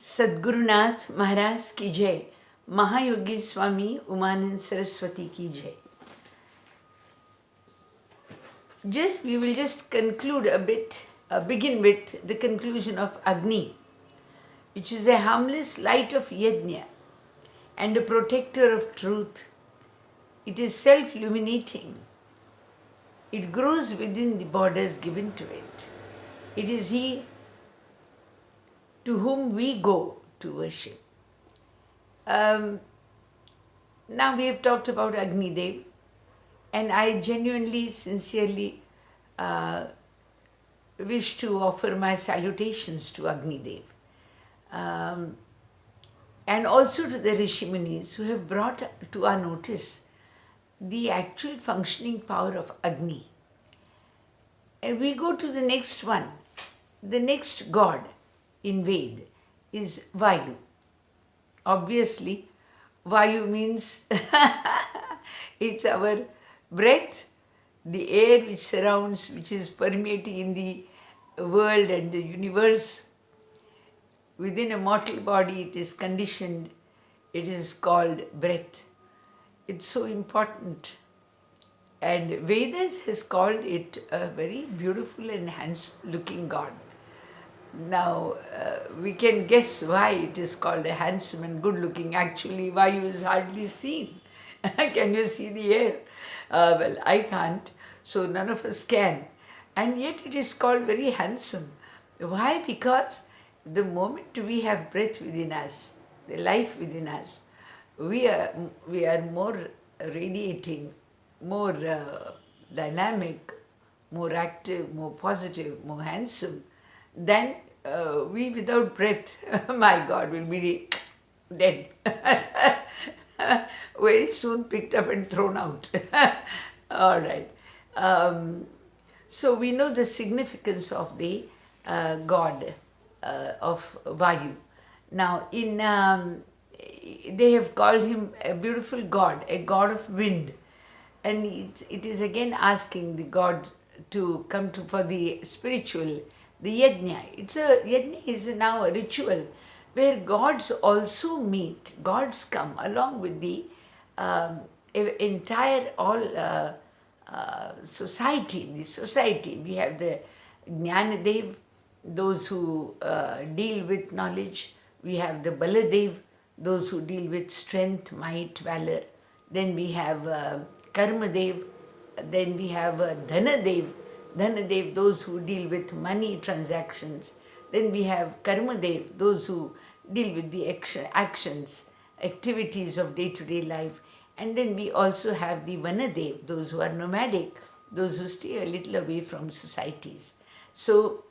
सद्गुरुनाथ महाराज की जय, महायोगी स्वामी उमानंद सरस्वती की जय. We will just conclude a bit, begin with the conclusion of Agni, which is a harmless light of yajna and a protector of truth. It is self-illuminating. It grows within the borders given to it. It is he to whom we go to worship. Now we have talked about Agni Dev, and I genuinely, sincerely wish to offer my salutations to Agni Dev, and also to the Rishi Munis who have brought to our notice the actual functioning power of Agni. And we go to the next one. The next god in Ved is Vayu. Obviously, Vayu means it's our breath, the air which surrounds, which is permeating in the world and the universe. Within a mortal body, it is conditioned, it is called breath. It's so important. And Vedas has called it a very beautiful and handsome looking god. Now, we can guess why it is called a handsome and good looking. Actually, Vayu is hardly seen. Can you see the air? Well, I can't, so none of us can. And yet it is called very handsome. Why? Because the moment we have breath within us, the life within us, we are more radiating, more dynamic, more active, more positive, more handsome than we without breath. My God, will be dead. Very soon picked up and thrown out. All right. So we know the significance of the god of Vayu. Now, they have called him a beautiful god, a god of wind. And it is again asking the god to come to for the spiritual, the yajna. Yajna is now a ritual where gods also meet. Gods come along with the entire society. The society, we have the Jnanadev, those who deal with knowledge. We have the Baladev, those who deal with strength, might, valor. Then we have Karmadev. Then we have Dhanadev. Dhanadev, those who deal with money transactions. Then we have Karmadev, those who deal with the actions, activities of day-to-day life. And then we also have the Vanadev, those who are nomadic, those who stay a little away from societies. So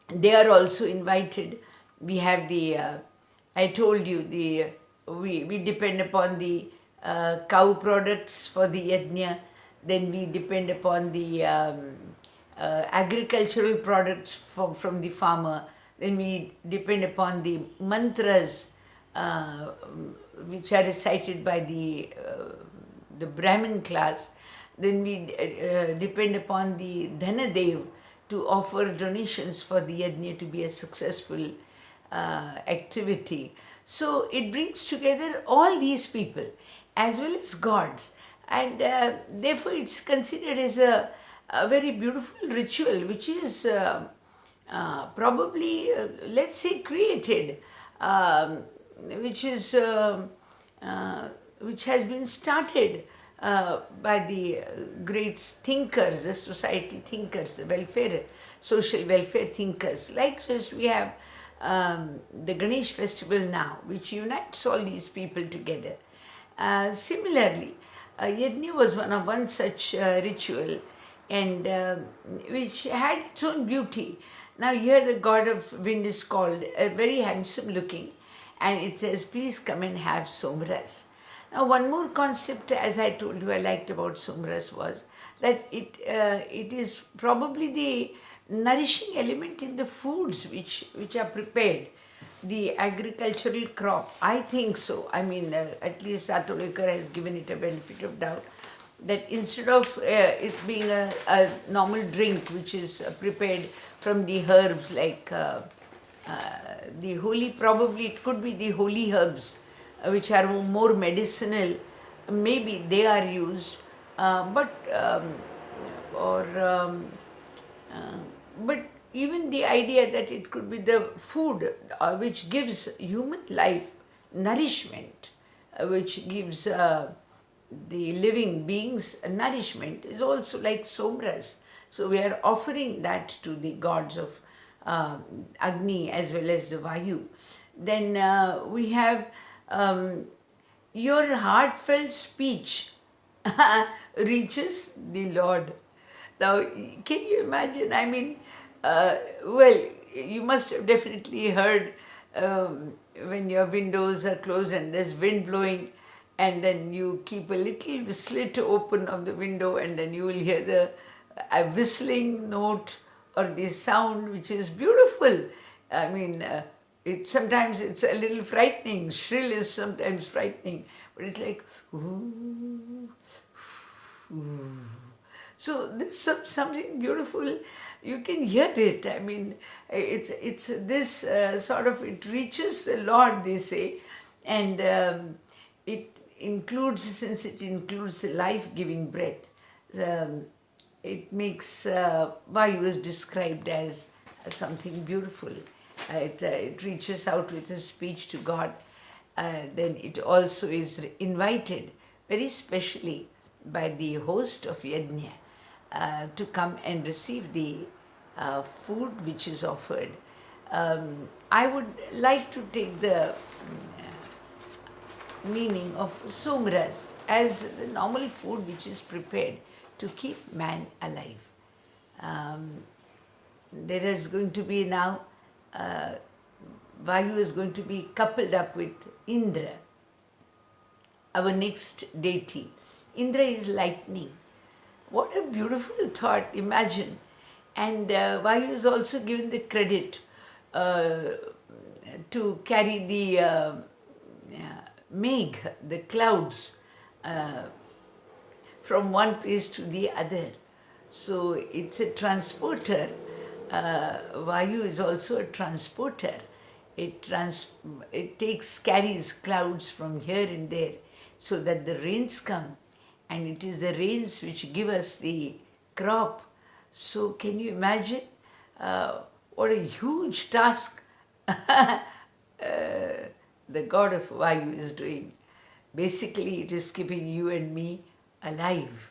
they are also invited. We have the, I told you, we depend upon the cow products for the yajna. Then we depend upon the agricultural products from the farmer. Then we depend upon the mantras which are recited by the Brahmin class. Then we depend upon the Dhanadev to offer donations for the yajna to be a successful activity. So it brings together all these people as well as gods, and therefore it's considered as a very beautiful ritual which is probably, let's say, created, which has been started by the great thinkers, the society thinkers, the social welfare thinkers. Like just we have the Ganesh festival now, which unites all these people together. Similarly, Yajna was one such ritual, and which had its own beauty. Now here the god of wind is called, very handsome looking, and it says, please come and have somras. Now one more concept, as I told you, I liked about somras was that it is probably the nourishing element in the foods which are prepared, the agricultural crop. I think so. I mean, at least Satolekar has given it a benefit of doubt, that instead of it being a normal drink which is prepared from the herbs like the holy, probably it could be the holy herbs, which are more medicinal, maybe they are used, but or uh, but even the idea that it could be the food which gives human life nourishment, which gives the living beings nourishment, is also like somras. So we are offering that to the gods of Agni as well as the Vayu. Then we have your heartfelt speech reaches the Lord. Now, can you imagine? I mean, well, you must have definitely heard when your windows are closed and there's wind blowing, and then you keep a little slit open of the window, and then you will hear the a whistling note or the sound, which is beautiful. I mean, it sometimes it's a little frightening. Shrill is sometimes frightening, but it's like ooh, ooh. So this something beautiful. You can hear it. I mean, it's this sort of, it reaches the Lord, they say, and it includes, since it includes the life-giving breath. Um, it makes Vayu is described as something beautiful. It reaches out with a speech to God. Then it also is invited very specially by the host of Yajna to come and receive the food which is offered. I would like to take the meaning of somras as the normal food which is prepared to keep man alive. There is going to be now, Vayu is going to be coupled up with Indra, our next deity. Indra is lightning. What a beautiful thought, imagine. And Vayu is also given the credit to carry the megh, the clouds, from one place to the other. So it's a transporter. Vayu is also a transporter. It carries clouds from here and there so that the rains come, and it is the rains which give us the crop. So can you imagine what a huge task the god of Vayu is doing. Basically, it is keeping you and me alive.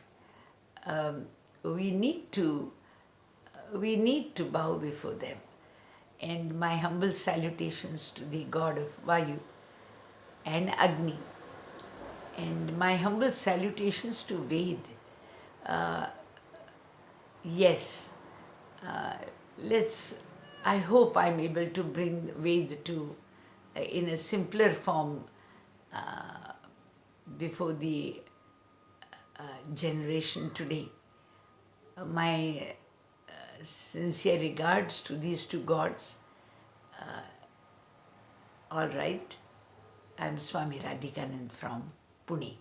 We need to bow before them. And my humble salutations to the god of Vayu and Agni. And my humble salutations to Ved. Yes, I hope I'm able to bring Ved to, in a simpler form, before the generation today. My sincere regards to these two gods. All right, I'm Swami Radhikanand from Pune.